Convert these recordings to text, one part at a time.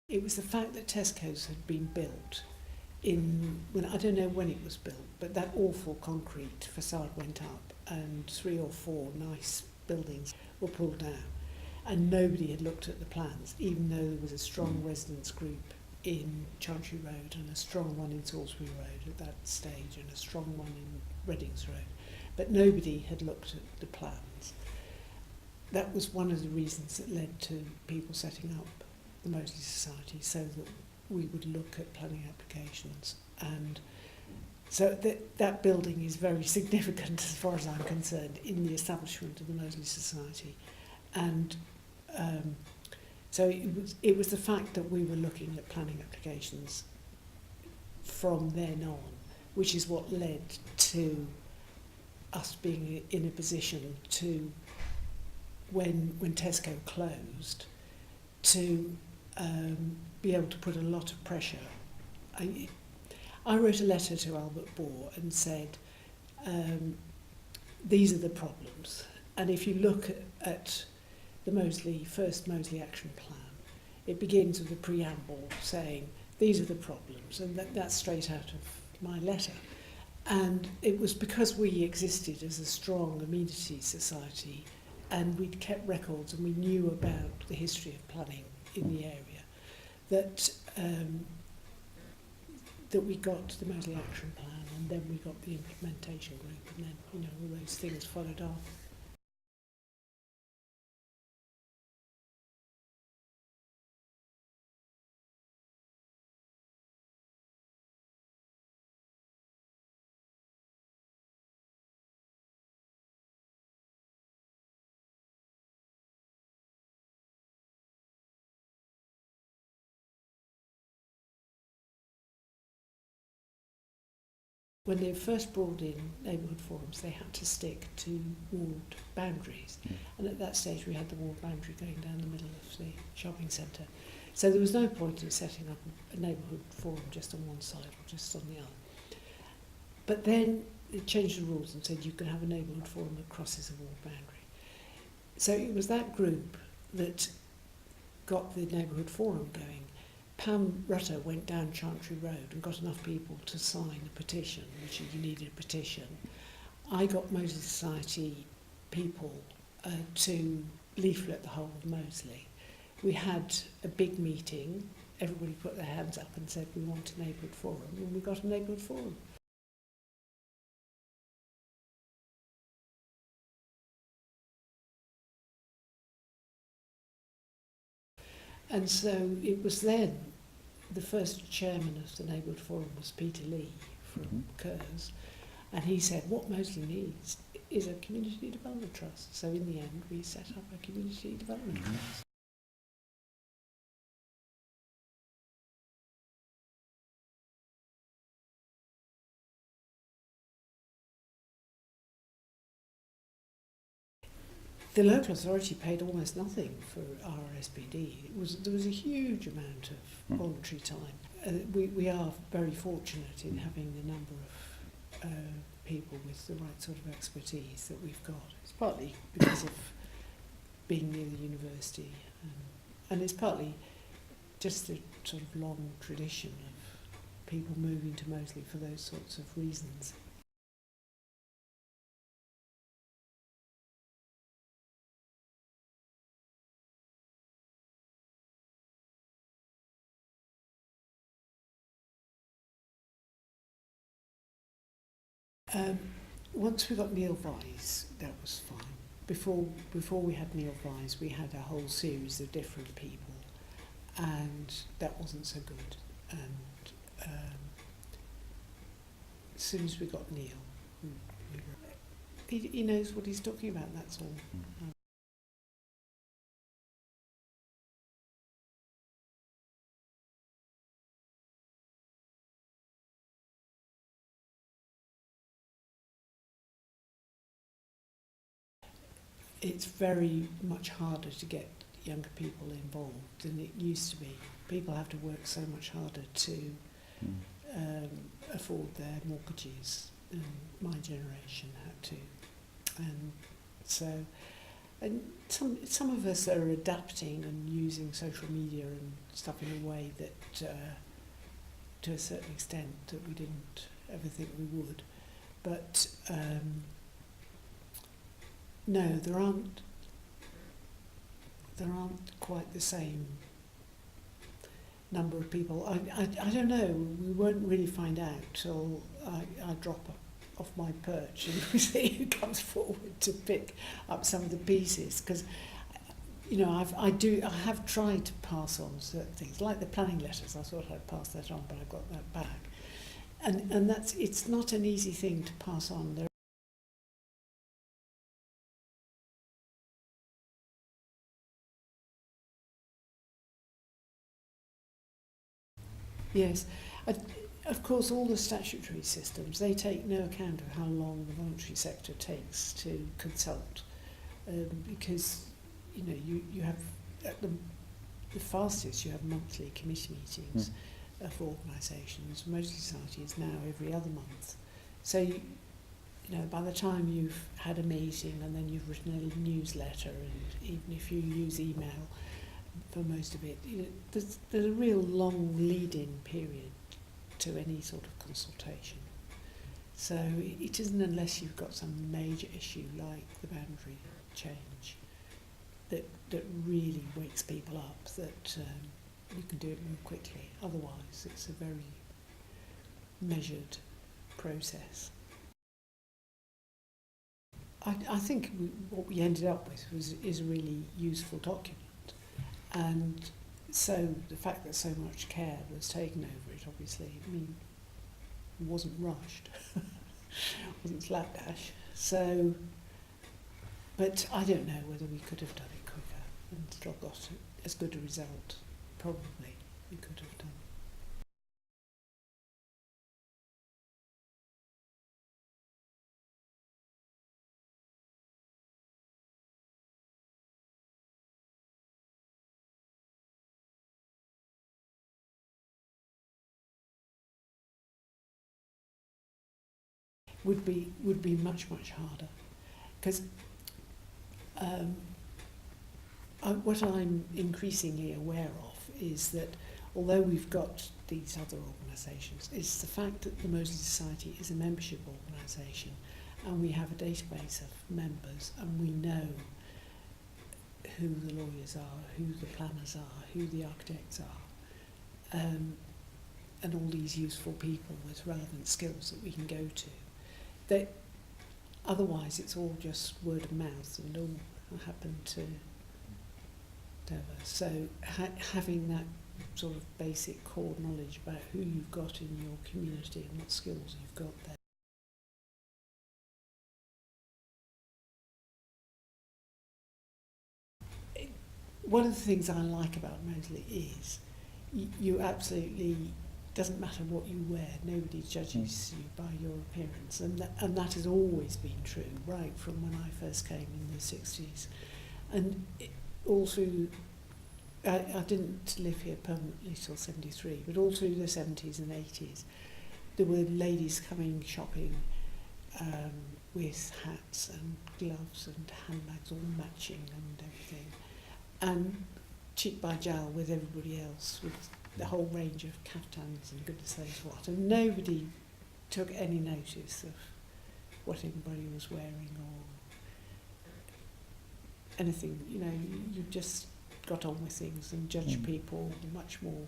It was the fact that Tesco's had been built I don't know when it was built, but that awful concrete facade went up and 3 or 4 nice buildings were pulled down. And nobody had looked at the plans, even though there was a strong residents group in Chantry Road and a strong one in Salisbury Road at that stage and a strong one in Readings Road. But nobody had looked at the plans. That was one of the reasons that led to people setting up the Moseley Society, so that we would look at planning applications. And so that building is very significant as far as I'm concerned in the establishment of the Moseley Society. And so it was the fact that we were looking at planning applications from then on, which is what led to us being in a position to, when Tesco closed, to be able to put a lot of pressure. I wrote a letter to Albert Bohr and said, these are the problems. And if you look at the first Moseley Action Plan, it begins with a preamble saying, these are the problems. And that's straight out of my letter. And it was because we existed as a strong amenity society and we'd kept records and we knew about the history of planning in the area that we got the Moseley Action Plan, and then we got the implementation group, and then all those things followed on. When they first brought in neighbourhood forums, they had to stick to walled boundaries. And at that stage, we had the walled boundary going down the middle of the shopping centre. So there was no point in setting up a neighbourhood forum just on one side or just on the other. But then it changed the rules and said you can have a neighbourhood forum that crosses a walled boundary. So it was that group that got the neighbourhood forum going. Pam Rutter went down Chantry Road and got enough people to sign a petition, which you needed a petition. I got Moseley Society people to leaflet the whole of Moseley. We had a big meeting, everybody put their hands up and said we want a neighbourhood forum, and we got a neighbourhood forum. And so it was then, the first chairman of the neighbourhood forum was Peter Lee from Kerrs, and he said what Moseley needs is a community development trust. So in the end we set up a community development trust. The local authority paid almost nothing for our RSPD. There was a huge amount of voluntary time. We are very fortunate in having the number of people with the right sort of expertise that we've got. It's partly because of being near the university, and it's partly just the sort of long tradition of people moving to Moseley for those sorts of reasons. Once we got Neil Vyse, that was fine. Before we had Neil Vyse, we had a whole series of different people, and that wasn't so good. And as soon as we got Neil, he knows what he's talking about, that's all. It's very much harder to get younger people involved than it used to be. People have to work so much harder to afford their mortgages, and my generation had to. And so And some of us are adapting and using social media and stuff in a way that, to a certain extent, that we didn't ever think we would. But no, there aren't quite the same number of people. I don't know. We won't really find out till I drop off my perch and we see who comes forward to pick up some of the pieces, because I have tried to pass on certain things, like the planning letters. I thought I'd pass that on, but I got that back, and it's not an easy thing to pass on. Yes. Of course, all the statutory systems, they take no account of how long the voluntary sector takes to consult, because you have at the fastest you have monthly committee meetings for organisations. Moseley Society is now every other month, so by the time you've had a meeting and then you've written a newsletter, and even if you use email for most of it, there's a real long lead-in period to any sort of consultation. So it isn't unless you've got some major issue like the boundary change that really wakes people up that you can do it more quickly. Otherwise, it's a very measured process. I think what we ended up with is a really useful document. And so the fact that so much care was taken over it, obviously, it wasn't rushed, wasn't slapdash. So, but I don't know whether we could have done it quicker and still got as good a result. Probably we could have done. Would be much harder, because what I'm increasingly aware of is that although we've got these other organisations, it's the fact that the Moseley Society is a membership organisation, and we have a database of members, and we know who the lawyers are, who the planners are, who the architects are, and all these useful people with relevant skills that we can go to. That otherwise it's all just word of mouth and all happen to whatever. So having that sort of basic core knowledge about who you've got in your community and what skills you've got there. One of the things I like about Moseley is you absolutely, doesn't matter what you wear, nobody judges you by your appearance, and that has always been true, right from when I first came in the 60s. And all through, I didn't live here permanently till 73, but all through the 70s and 80s, there were ladies coming shopping with hats and gloves and handbags all matching and everything, and cheek by jowl with everybody else, with the whole range of caftans and goodness knows what, and nobody took any notice of what anybody was wearing or anything. You just got on with things and judged people much more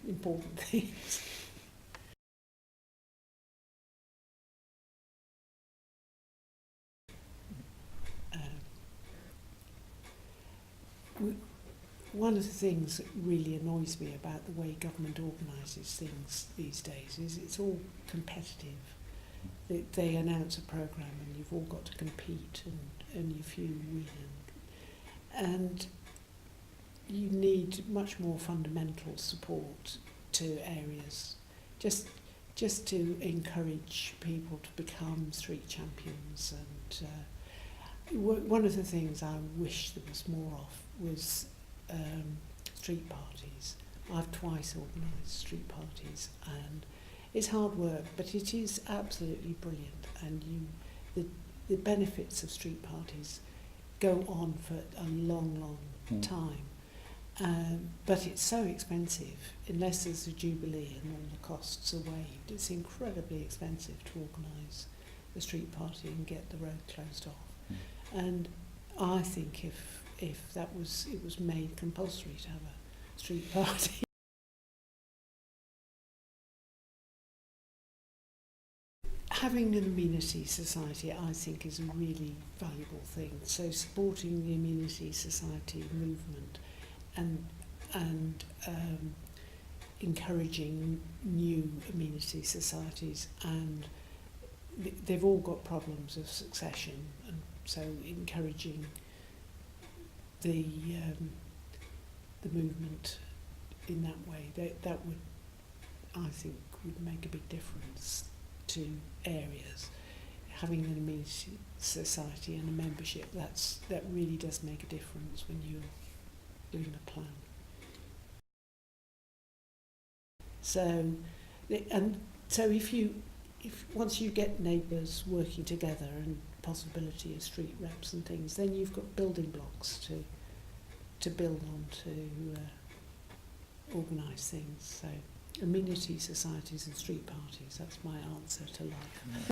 important things. One of the things that really annoys me about the way government organises things these days is it's all competitive. They announce a programme and you've all got to compete, and only a few win. And you need much more fundamental support to areas, just to encourage people to become street champions. And one of the things I wish there was more of was street parties. I've twice organised street parties, and it's hard work, but it is absolutely brilliant. And the benefits of street parties go on for a long, long time. But it's so expensive, unless there's a jubilee and all the costs are waived. It's incredibly expensive to organise a street party and get the road closed off. And I think if it was made compulsory to have a street party. Having an amenity society, I think, is a really valuable thing. So supporting the amenity society movement and encouraging new amenity societies, and they've all got problems of succession, and so encouraging the movement in that way, that would, I think, would make a big difference to areas. Having an amenity society and a membership, that really does make a difference when you're doing a plan. So if once you get neighbours working together and possibility of street reps and things, then you've got building blocks to build on to organise things. So amenity societies and street parties, that's my answer to life.